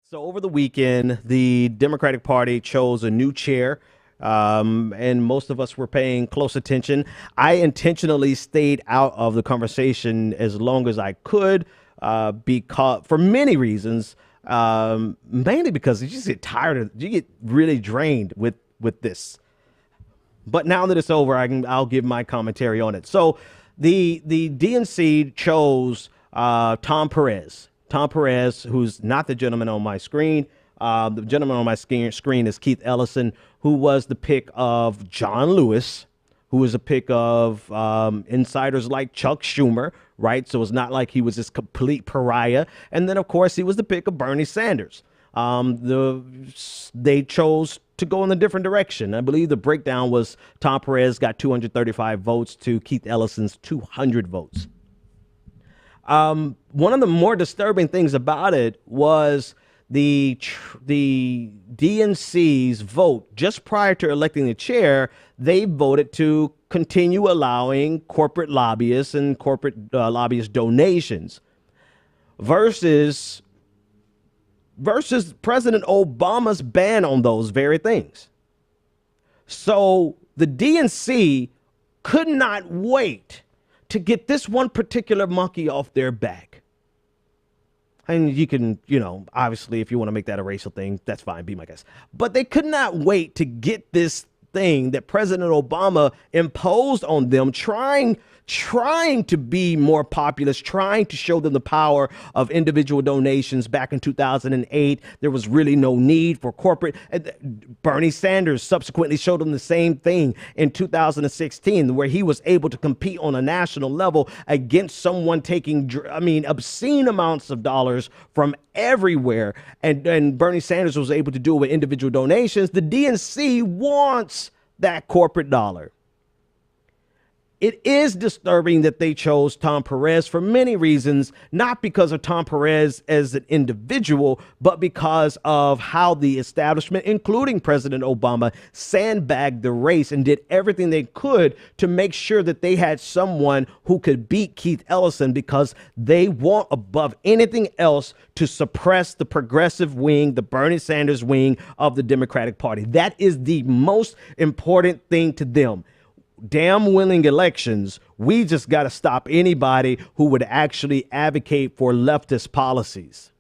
So over the weekend, the Democratic Party chose a new chair, and most of us were paying close attention. I intentionally stayed out of the conversation as long as I could, because for many reasons, mainly because you just get tired of, you get really drained with this. But now that it's over, I'll give my commentary on it. So the DNC chose Tom Perez. Tom Perez, who's not the gentleman on my screen. The gentleman on my screen is Keith Ellison, who was the pick of John Lewis, who was a pick of insiders like Chuck Schumer, right? So it's not like he was this complete pariah. And then, of course, he was the pick of Bernie Sanders. They chose to go in a different direction. I believe the breakdown was Tom Perez got 235 votes to Keith Ellison's 200 votes. One of the more disturbing things about it was the DNC's vote just prior to electing the chair. They voted to continue allowing corporate lobbyists and corporate lobbyist donations versus President Obama's ban on those very things. So the DNC could not wait to get this one particular monkey off their back. And you can, obviously, if you want to make that a racial thing, that's fine, be my guest. But they could not wait to get this thing that President Obama imposed on them, trying to be more populist, trying to show them the power of individual donations. Back in 2008, there was really no need for corporate. Bernie Sanders subsequently showed them the same thing in 2016, where he was able to compete on a national level against someone taking, obscene amounts of dollars from everywhere. And Bernie Sanders was able to do it with individual donations. The DNC wants that corporate dollar. It is disturbing that they chose Tom Perez for many reasons, not because of Tom Perez as an individual, but because of how the establishment, including President Obama, sandbagged the race and did everything they could to make sure that they had someone who could beat Keith Ellison, because they want, above anything else, to suppress the progressive wing, the Bernie Sanders wing of the Democratic Party. That is the most important thing to them. Damn winning elections, we just got to stop anybody who would actually advocate for leftist policies.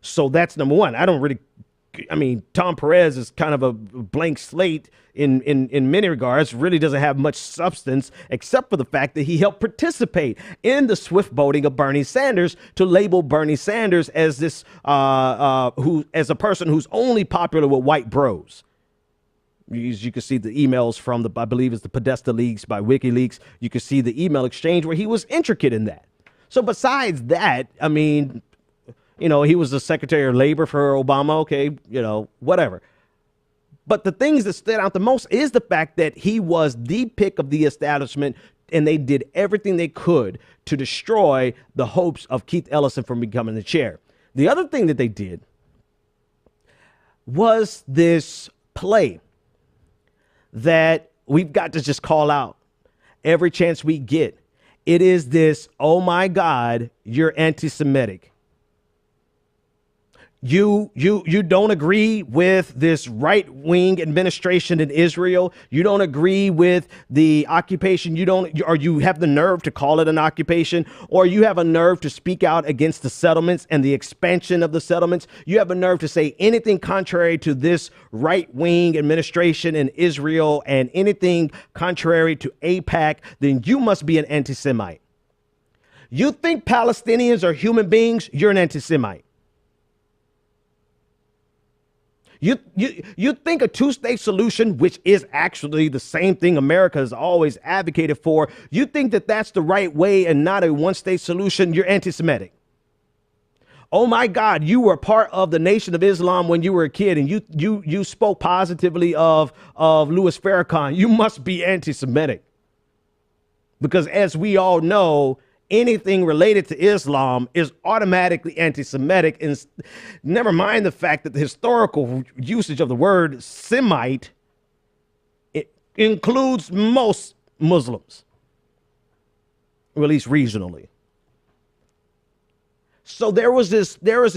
So that's number one. Tom Perez is kind of a blank slate in many regards, really doesn't have much substance except for the fact that he helped participate in the swift voting of Bernie Sanders to label Bernie Sanders as as a person who's only popular with white bros. You can see the emails from I believe it's the Podesta leaks by WikiLeaks. You can see the email exchange where he was intricate in that. So besides that, he was the Secretary of Labor for Obama. Okay, whatever. But the things that stood out the most is the fact that he was the pick of the establishment, and they did everything they could to destroy the hopes of Keith Ellison from becoming the chair. The other thing that they did was this play that we've got to just call out every chance we get. It is this, oh my God, you're anti-Semitic. You don't agree with this right-wing administration in Israel. You don't agree with the occupation. Or you have the nerve to call it an occupation, or you have a nerve to speak out against the settlements and the expansion of the settlements. You have a nerve to say anything contrary to this right-wing administration in Israel and anything contrary to AIPAC, then you must be an anti-Semite. You think Palestinians are human beings? You're an anti-Semite. You think a two-state solution, which is actually the same thing America has always advocated for, you think that that's the right way and not a one-state solution? You're anti-Semitic. Oh my God, you were part of the Nation of Islam when you were a kid, and you spoke positively of Louis Farrakhan. You must be anti-Semitic, because as we all know, anything related to Islam is automatically anti-Semitic. And never mind the fact that the historical usage of the word Semite, it includes most Muslims, or at least regionally. So there was this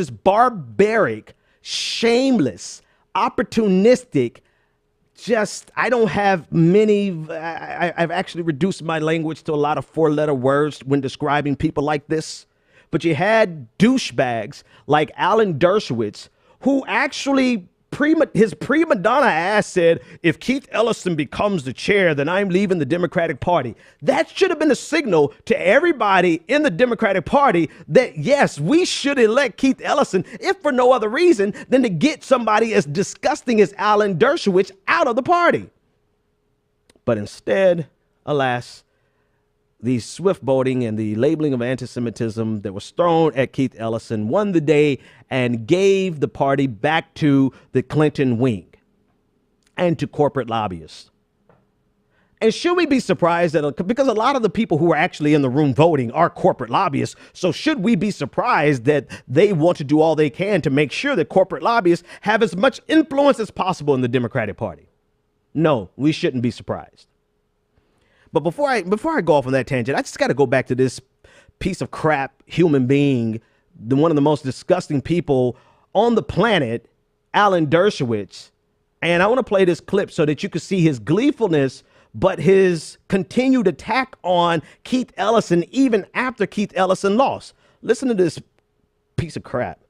barbaric, shameless, opportunistic, just, I don't have many, I've actually reduced my language to a lot of four-letter words when describing people like this. But you had douchebags like Alan Dershowitz, who actually, his prima donna ass said, if Keith Ellison becomes the chair, then I'm leaving the Democratic Party. That should have been a signal to everybody in the Democratic Party that, yes, we should elect Keith Ellison, if for no other reason than to get somebody as disgusting as Alan Dershowitz out of the party. But instead, alas, the swift voting and the labeling of anti-Semitism that was thrown at Keith Ellison won the day and gave the party back to the Clinton wing and to corporate lobbyists. And should we be surprised that, because a lot of the people who are actually in the room voting are corporate lobbyists, so should we be surprised that they want to do all they can to make sure that corporate lobbyists have as much influence as possible in the Democratic Party? No, we shouldn't be surprised. But before I go off on that tangent, I just got to go back to this piece of crap human being, one of the most disgusting people on the planet, Alan Dershowitz. And I want to play this clip so that you can see his gleefulness, but his continued attack on Keith Ellison even after Keith Ellison lost. Listen to this piece of crap.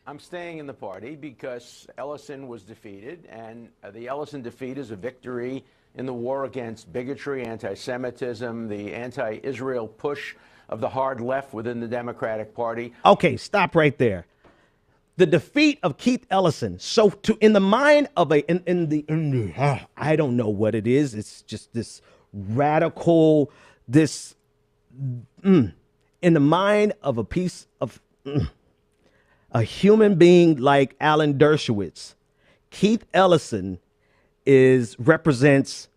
I'm staying in the party because Ellison was defeated, and the Ellison defeat is a victory in the war against bigotry, anti-Semitism, the anti-Israel push of the hard left within the Democratic Party. Okay, stop right there. The defeat of Keith Ellison. So in the mind of I don't know what it is. It's just this radical, in the mind of a human being like Alan Dershowitz, Keith Ellison represents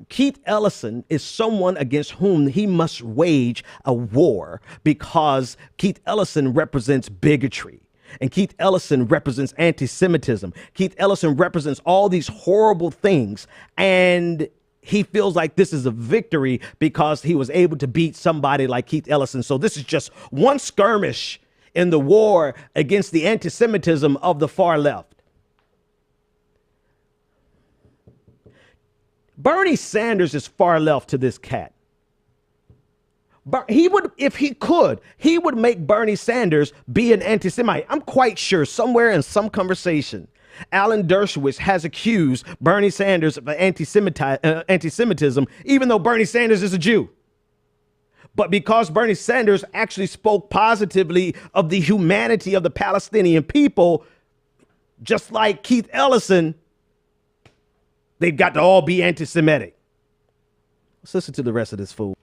Keith Ellison is someone against whom he must wage a war, because Keith Ellison represents bigotry, and Keith Ellison represents anti-Semitism. Keith Ellison represents all these horrible things, and he feels like this is a victory because he was able to beat somebody like Keith Ellison. So this is just one skirmish in the war against the anti-Semitism of the far left. Bernie Sanders is far left to this cat. But he would, if he could, he would make Bernie Sanders be an anti-Semite. I'm quite sure somewhere in some conversation, Alan Dershowitz has accused Bernie Sanders of anti-Semitism, even though Bernie Sanders is a Jew. But because Bernie Sanders actually spoke positively of the humanity of the Palestinian people, just like Keith Ellison, they've got to all be anti-Semitic. Let's listen to the rest of this fool.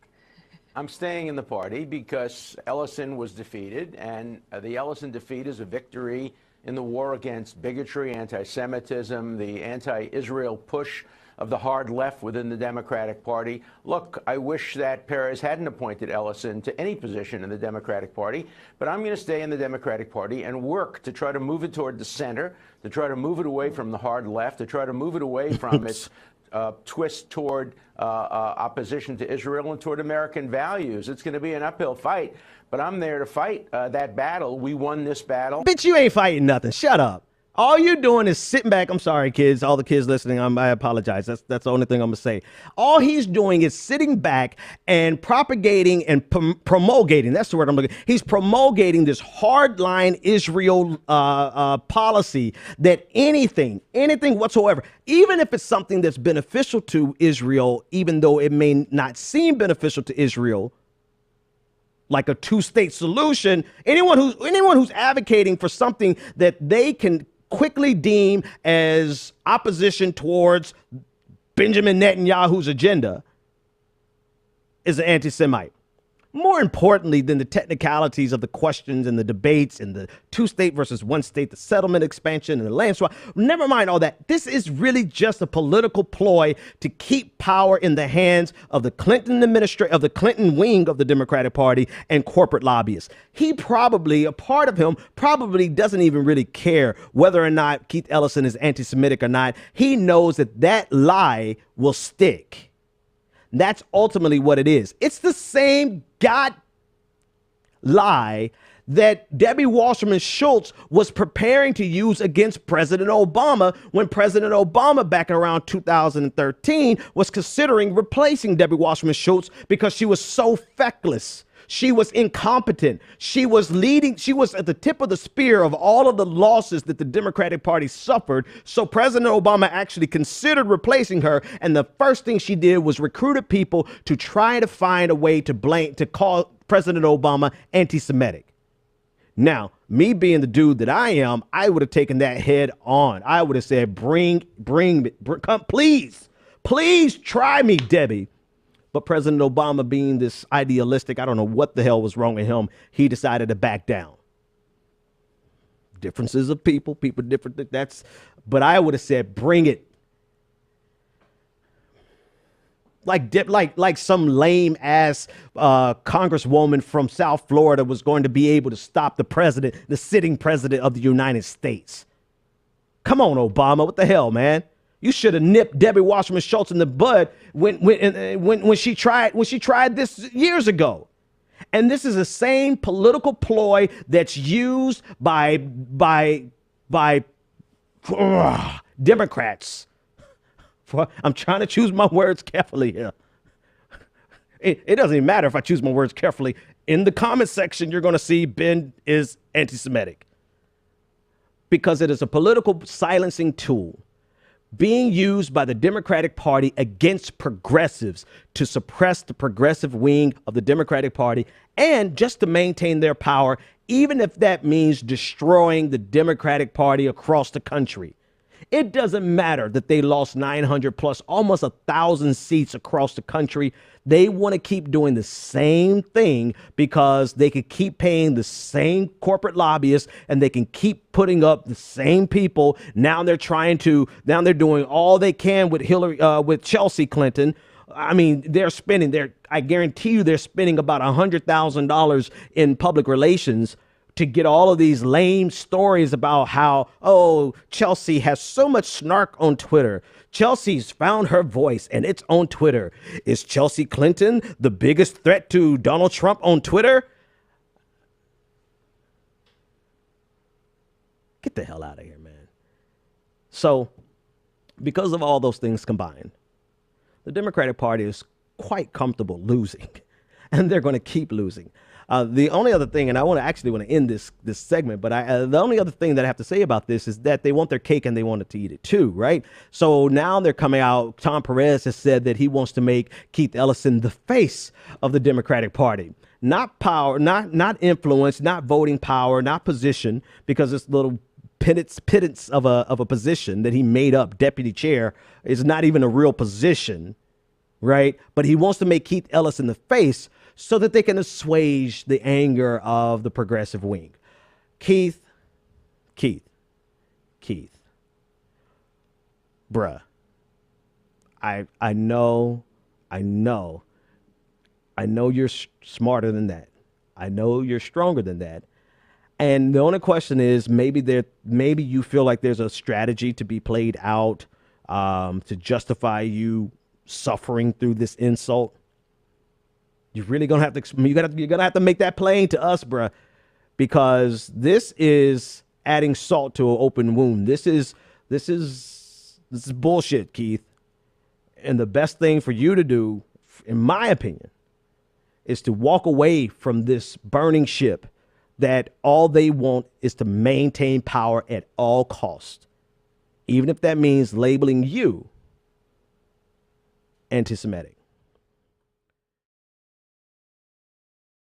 I'm staying in the party because Ellison was defeated, and the Ellison defeat is a victory in the war against bigotry, anti-Semitism, the anti-Israel push of the hard left within the Democratic Party. Look, I wish that Perez hadn't appointed Ellison to any position in the Democratic Party, but I'm going to stay in the Democratic Party and work to try to move it toward the center, to try to move it away from the hard left, to try to move it away from its twist toward opposition to Israel and toward American values. It's going to be an uphill fight, but I'm there to fight that battle. We won this battle. Bitch, you ain't fighting nothing. Shut up. All you're doing is sitting back. I'm sorry, kids. All the kids listening, I apologize. That's the only thing I'm going to say. All he's doing is sitting back and propagating and promulgating. That's the word I'm looking. He's promulgating this hardline Israel policy that anything whatsoever, even if it's something that's beneficial to Israel, even though it may not seem beneficial to Israel, like a two-state solution, anyone who's advocating for something that they can quickly deem as opposition towards Benjamin Netanyahu's agenda is an anti-Semite. More importantly than the technicalities of the questions and the debates and the two-state versus one-state, the settlement expansion and the land swap, never mind all that. This is really just a political ploy to keep power in the hands of the Clinton administration, of the Clinton wing of the Democratic Party and corporate lobbyists. He probably, a part of him, probably doesn't even really care whether or not Keith Ellison is anti-Semitic or not. He knows that that lie will stick. That's ultimately what it is. It's the same lie that Debbie Wasserman Schultz was preparing to use against President Obama when President Obama back in around 2013 was considering replacing Debbie Wasserman Schultz because she was so feckless. She was incompetent. She was at the tip of the spear of all of the losses that the Democratic Party suffered. So President Obama actually considered replacing her. And the first thing she did was recruited people to try to find a way to call President Obama anti-Semitic. Now, me being the dude that I am, I would have taken that head on. I would have said, come, please try me, Debbie. But President Obama, being this idealistic, I don't know what the hell was wrong with him, he decided to back down. Differences of people different. But I would have said, bring it. Like some lame ass congresswoman from South Florida was going to be able to stop the sitting president of the United States. Come on, Obama. What the hell, man? You should have nipped Debbie Wasserman Schultz in the bud when she tried this years ago. And this is the same political ploy that's used by Democrats. I'm trying to choose my words carefully here. It doesn't even matter if I choose my words carefully. In the comment section, you're going to see Ben is anti-Semitic because it is a political silencing tool being used by the Democratic Party against progressives to suppress the progressive wing of the Democratic Party and just to maintain their power, even if that means destroying the Democratic Party across the country. It doesn't matter that they lost 900 plus, almost 1,000 seats across the country. They want to keep doing the same thing because they could keep paying the same corporate lobbyists and they can keep putting up the same people. Now they're doing all they can with Chelsea Clinton. I mean, I guarantee you they're spending about $100,000 in public relations to get all of these lame stories about how, Chelsea has so much snark on Twitter. Chelsea's found her voice and it's on Twitter. Is Chelsea Clinton the biggest threat to Donald Trump on Twitter? Get the hell out of here, man. So, because of all those things combined, the Democratic Party is quite comfortable losing, and they're going to keep losing. The only other thing, and I want to end this segment, but the only other thing that I have to say about this is that they want their cake and they want to eat it too, right? So now they're coming out. Tom Perez has said that he wants to make Keith Ellison the face of the Democratic Party. Not power, not influence, not voting power, not position, because this little pittance of a position that he made up, deputy chair, is not even a real position, right? But he wants to make Keith Ellison the face so that they can assuage the anger of the progressive wing. Keith, bruh, I know you're smarter than that. I know you're stronger than that. And the only question is, maybe you feel like there's a strategy to be played out to justify you suffering through this insult. You're really gonna have to. You're gonna have to make that plain to us, bruh, because this is adding salt to an open wound. This is bullshit, Keith. And the best thing for you to do, in my opinion, is to walk away from this burning ship that all they want is to maintain power at all costs, even if that means labeling you anti-Semitic.